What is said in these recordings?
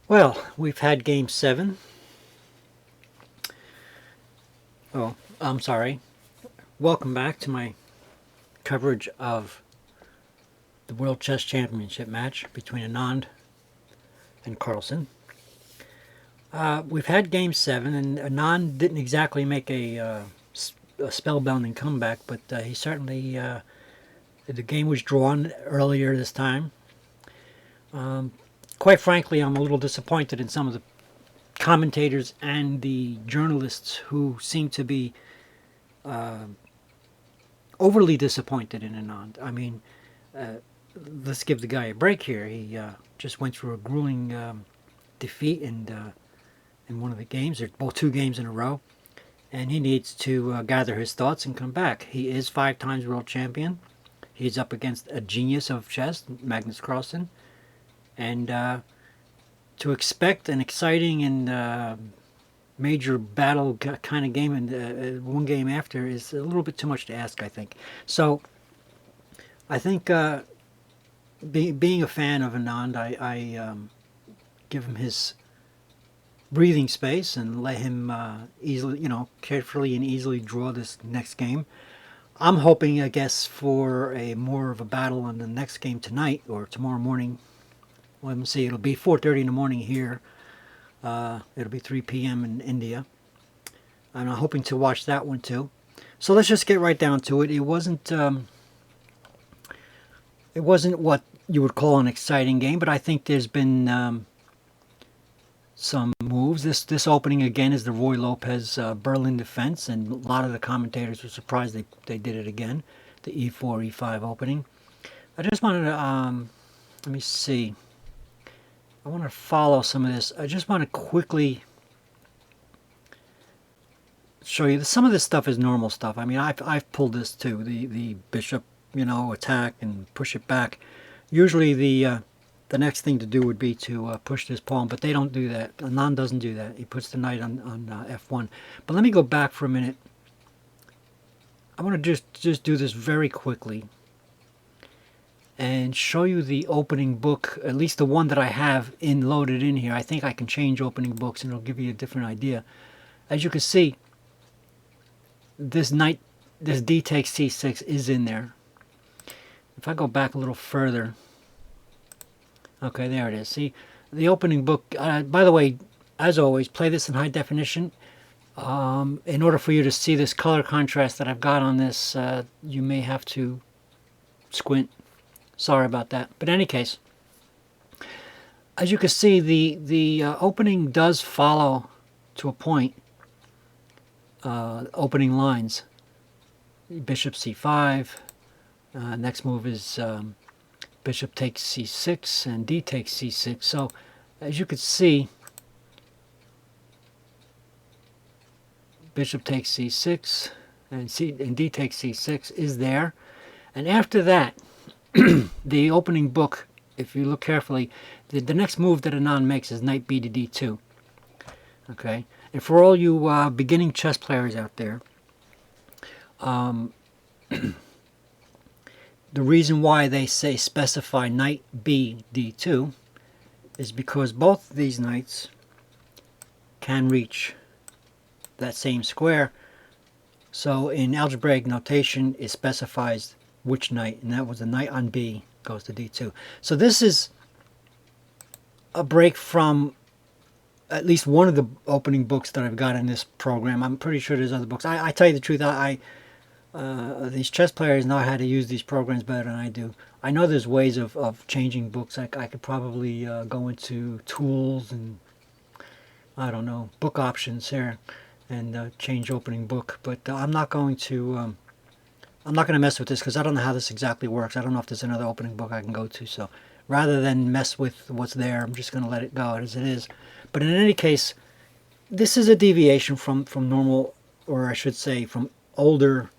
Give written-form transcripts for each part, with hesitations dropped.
Well, we've had Game 7. Oh, I'm sorry. Welcome back to my coverage of the World Chess Championship match between Anand and Carlsen. We've had Game 7, and Anand didn't exactly make a spellbinding comeback, but he certainly, the game was drawn earlier this time. Quite frankly, I'm a little disappointed in some of the commentators and the journalists who seem to be overly disappointed in Anand. I mean, let's give the guy a break here. He just went through a grueling defeat in one of the games, or both two games in a row, and he needs to gather his thoughts and come back. He is 5 times world champion. He's up against a genius of chess, Magnus Carlsen, and to expect an exciting and major battle kind of game and one game after is a little bit too much to ask, I think. So I think being a fan of Anand, I give him his breathing space and let him easily, carefully and easily draw this next game. I'm hoping, I guess, for a more of a battle on the next game tonight or tomorrow morning. Let me see. It'll be 4:30 in the morning here. It'll be 3 p.m. in India. And I'm hoping to watch that one too. So let's just get right down to it. It wasn't what you would call an exciting game, but I think there's been some moves. This opening again is the Roy Lopez Berlin defense, and a lot of the commentators were surprised they did it again. The E4 E5 opening. I just wanted to let me see. I want to follow some of this. I just want to quickly show you some of this stuff is normal stuff. I mean, I've pulled this too. The bishop, attack and push it back. Usually the next thing to do would be to push this pawn, but they don't do that. Anand doesn't do that. He puts the knight on f1. But let me go back for a minute. I want to just do this very quickly and show you the opening book, at least the one that I have loaded in here. I think I can change opening books and it'll give you a different idea. As you can see, this d takes c6 is in there. If I go back a little further, okay, there it is. See, the opening book, by the way, as always, play this in high definition. In order for you to see this color contrast that I've got on this, you may have to squint. Sorry about that. But in any case, as you can see, the opening does follow, to a point, opening lines. Bishop c5. Next move is bishop takes c6 and d takes c6. So, as you can see, bishop takes c6 and d takes c6 is there. And after that, the opening book, if you look carefully, the next move that Anand makes is knight b to d2. Okay, and for all you beginning chess players out there, the reason why they say specify knight b d2 is because both of these knights can reach that same square. So in algebraic notation, it specifies which knight, and that was the knight on b goes to d2. So this is a break from at least one of the opening books that I've got in this program. I'm pretty sure there's other books. I tell you the truth, these chess players know how to use these programs better than I do. I know there's ways of changing books. I could probably go into tools and, I don't know, book options here and change opening book. But I'm not going to mess with this because I don't know how this exactly works. I don't know if there's another opening book I can go to. So rather than mess with what's there, I'm just going to let it go as it is. But in any case, this is a deviation from normal, or I should say from older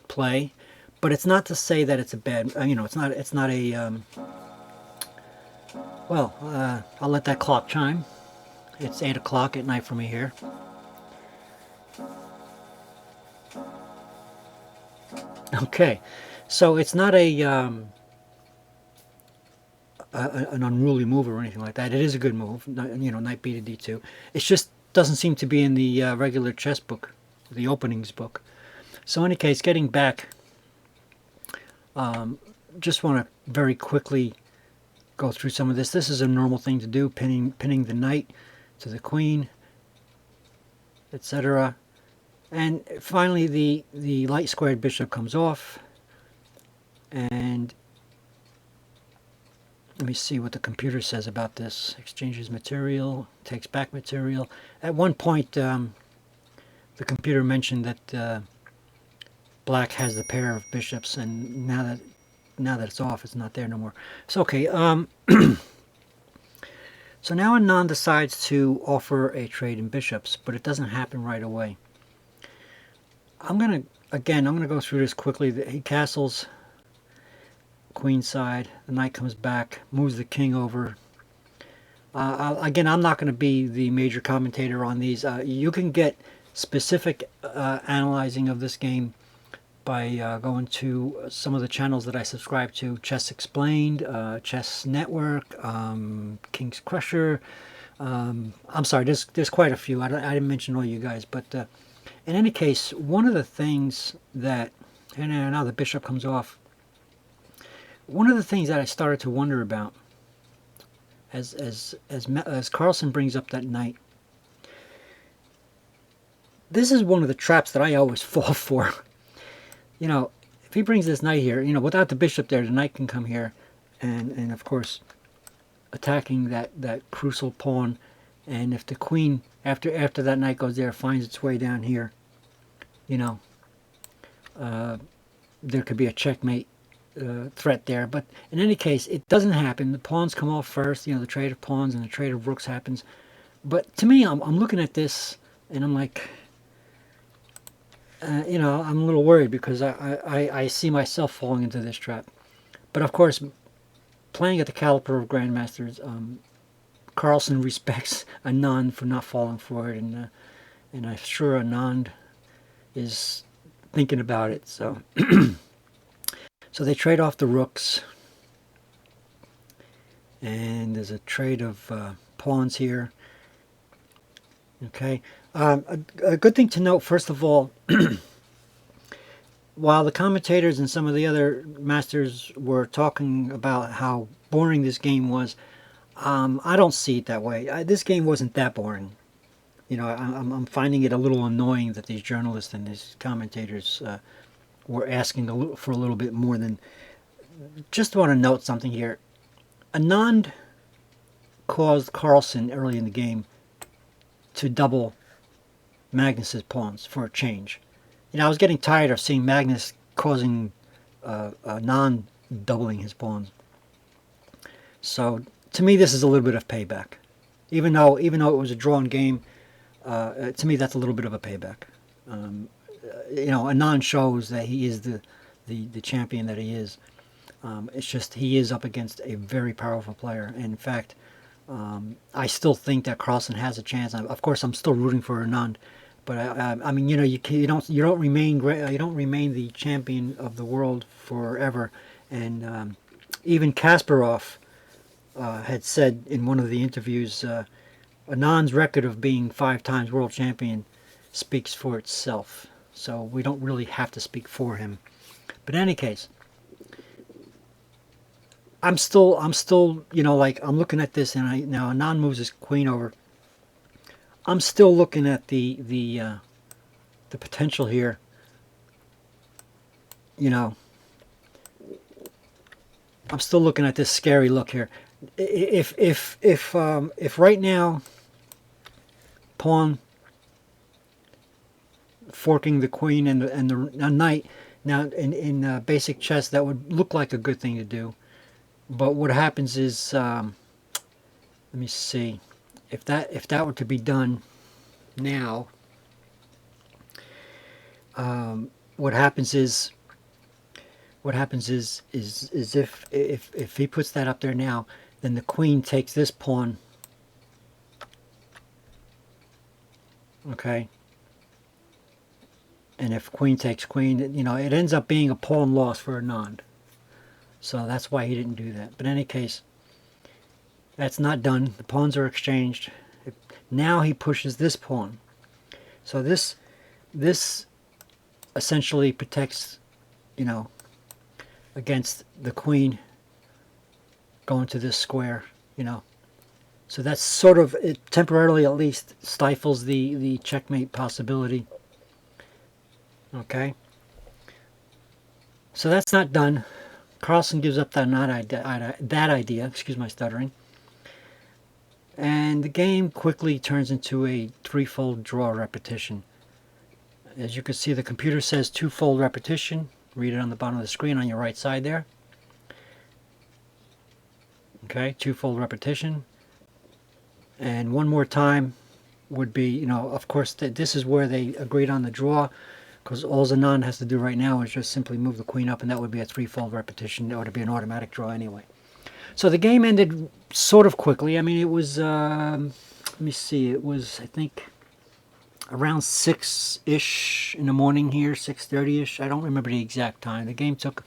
play. But it's not to say that it's a bad, it's not a, I'll let that clock chime. It's 8 o'clock at night for me here. Okay, so it's not a an unruly move or anything like that. It is a good move, you know, knight b to d2. It just doesn't seem to be in the regular chess book, the openings book. So in any case, getting back, just want to very quickly go through some of this. This is a normal thing to do, pinning the knight to the queen, etc. And finally, the light squared bishop comes off, and let me see what the computer says about this. Exchanges material, takes back material. At one point, the computer mentioned that black has the pair of bishops, and now that it's off, it's not there no more. So okay. So now Anand decides to offer a trade in bishops, but it doesn't happen right away. I'm gonna go through this quickly. He castles queen side, the knight comes back, moves the king over. Again, I'm not going to be the major commentator on these. You can get specific analyzing of this game by going to some of the channels that I subscribe to: Chess Explained, Chess Network, King's Crusher. I'm sorry, there's quite a few. I didn't mention all you guys, but in any case, one of the things that, and now the bishop comes off. One of the things that I started to wonder about, as Carlsen brings up that knight, this is one of the traps that I always fall for. You know, if he brings this knight here, you know, without the bishop there, the knight can come here, and of course, attacking that crucial pawn. And if the queen, after that knight goes there, finds its way down here, you know, there could be a checkmate threat there. But in any case, it doesn't happen. The pawns come off first, you know, the trade of pawns and the trade of rooks happens. But to me, I'm looking at this and I'm like, you know, I'm a little worried because I see myself falling into this trap. But of course, playing at the caliber of grandmasters, Carlsen respects Anand for not falling for it, and I'm sure Anand is thinking about it. So so they trade off the rooks, and there's a trade of pawns here. Okay, a good thing to note, first of all, while the commentators and some of the other masters were talking about how boring this game was, I don't see it that way. This game wasn't that boring. You know, I'm finding it a little annoying that these journalists and these commentators were asking for a little bit more than... Just want to note something here. Anand caused Carlsen early in the game to double Magnus's pawns for a change. You know, I was getting tired of seeing Magnus causing Anand doubling his pawns. So to me, this is a little bit of payback. Even though it was a drawn game, to me that's a little bit of a payback. You know, Anand shows that he is the champion that he is. It's just he is up against a very powerful player. And in fact, I still think that Carlsen has a chance. Of course, I'm still rooting for Anand, but I mean, you know, you don't remain the champion of the world forever. And even Kasparov had said in one of the interviews, Anand's record of being 5 times world champion speaks for itself. So we don't really have to speak for him. But in any case, I'm still, you know, like I'm looking at this, and now Anand moves his queen over. I'm still looking at the potential here. You know, I'm still looking at this scary look here. If right now pawn forking the queen and the knight, now in basic chess that would look like a good thing to do. But what happens is, let me see, if that were to be done now, what happens is if he puts that up there now, then the queen takes this pawn. Okay. And if queen takes queen, you know, it ends up being a pawn loss for Anand. So that's why he didn't do that. But in any case, That's not done. The pawns are exchanged. Now he pushes this pawn. So this essentially protects, you know, against the queen going to this square, you know. So that's sort of, it temporarily at least stifles the checkmate possibility. Okay. So that's not done. Carlsen gives up that idea, excuse my stuttering. And the game quickly turns into a threefold draw repetition. As you can see, the computer says twofold repetition. Read it on the bottom of the screen on your right side there. Okay, twofold repetition. And one more time would be, you know, of course, this is where they agreed on the draw, because all Anand has to do right now is just simply move the queen up, and that would be a threefold repetition. That would be an automatic draw anyway. So the game ended sort of quickly. I mean, it was, let me see, it was, I think, around 6-ish in the morning here, 6:30-ish. I don't remember the exact time. The game took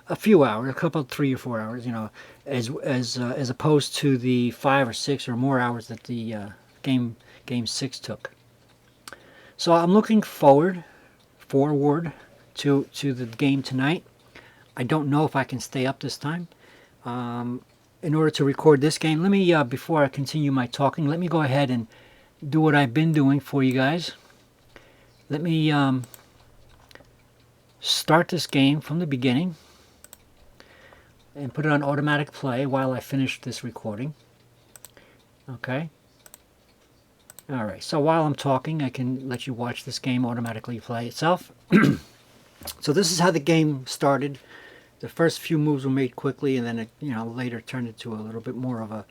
a few hours, a couple, 3 or 4 hours, you know, as opposed to the 5 or 6 or more hours that the game 6 took. So I'm looking forward to the game tonight. I don't know if I can stay up this time. In order to record this game, let me, before I continue my talking, let me go ahead and do what I've been doing for you guys. Let me start this game from the beginning and put it on automatic play while I finish this recording. Okay. Alright, so while I'm talking, I can let you watch this game automatically play itself. So this is how the game started. The first few moves were made quickly, and then it, you know, later turned into a little bit more of a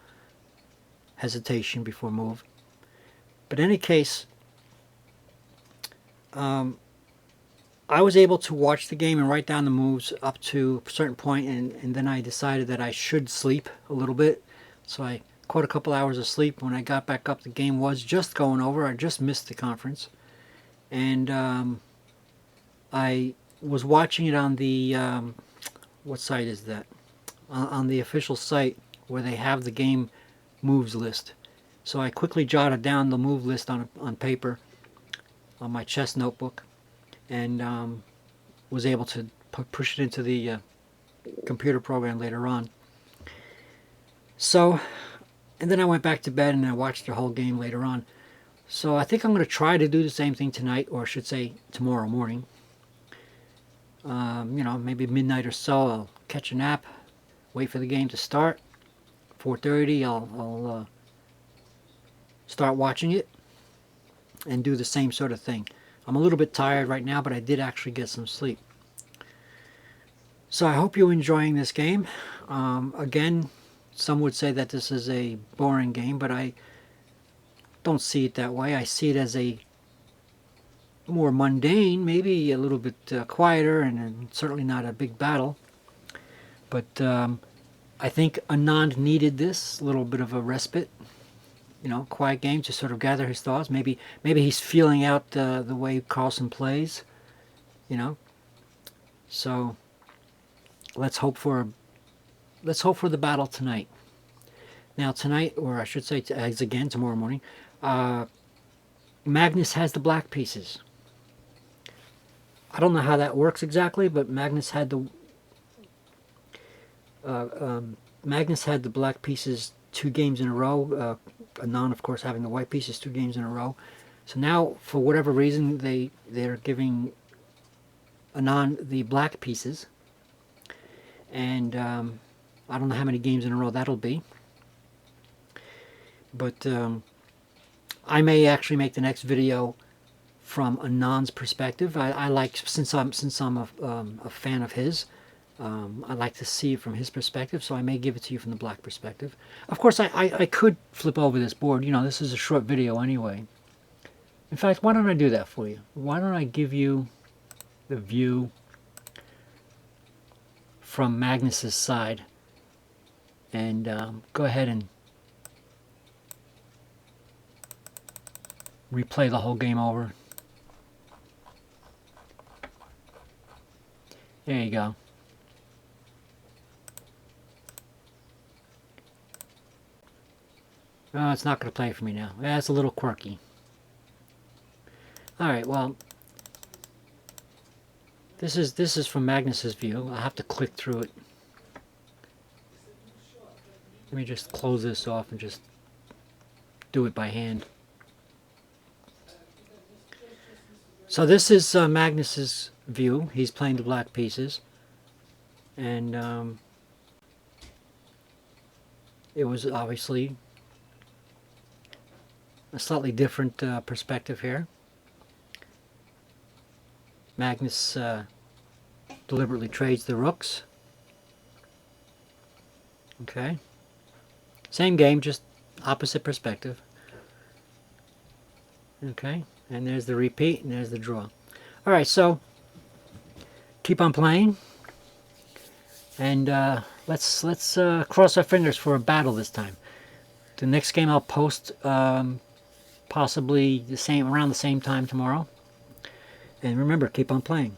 hesitation before move. But in any case, I was able to watch the game and write down the moves up to a certain point, and then I decided that I should sleep a little bit. So I caught a couple hours of sleep. When I got back up, the game was just going over. I just missed the conference. And I was watching it on the, what site is that? On the official site where they have the game moves list. So I quickly jotted down the move list on paper on my chess notebook, and was able to push it into the computer program later on. So, and then I went back to bed and I watched the whole game later on. So I think I'm going to try to do the same thing tonight, or I should say tomorrow morning. You know, maybe midnight or so, I'll catch a nap, wait for the game to start. 4:30, I'll start watching it and do the same sort of thing. I'm a little bit tired right now, but I did actually get some sleep. So I hope you're enjoying this game. Again, some would say that this is a boring game, but I don't see it that way. I see it as a more mundane, maybe a little bit quieter, and certainly not a big battle. But I think Anand needed this little bit of a respite, you know, quiet game to sort of gather his thoughts. Maybe he's feeling out the way Carlsen plays, you know. So let's hope for the battle tonight. Now tonight, or I should say, as again tomorrow morning, Magnus has the black pieces. I don't know how that works exactly, but Magnus had the black pieces 2 games in a row. Anand, of course, having the white pieces 2 games in a row. So now, for whatever reason, they're giving Anand the black pieces, and I don't know how many games in a row that'll be. But I may actually make the next video from Anand's perspective. I like, since I'm a fan of his, I like to see it from his perspective, so I may give it to you from the black perspective. Of course, I could flip over this board. You know, this is a short video anyway. In fact, why don't I do that for you? Why don't I give you the view from Magnus's side, and go ahead and replay the whole game over. There you go. Oh, it's not going to play for me now. That's a little quirky. Alright, well, this is from Magnus's view. I'll have to click through it. Let me just close this off and just do it by hand. So this is Magnus's view. He's playing the black pieces. And it was obviously a slightly different perspective here. Magnus deliberately trades the rooks. Okay. Same game, just opposite perspective. Okay. And there's the repeat, and there's the draw. Alright, so keep on playing. And let's cross our fingers for a battle this time. The next game I'll post possibly around the same time tomorrow. And remember, keep on playing.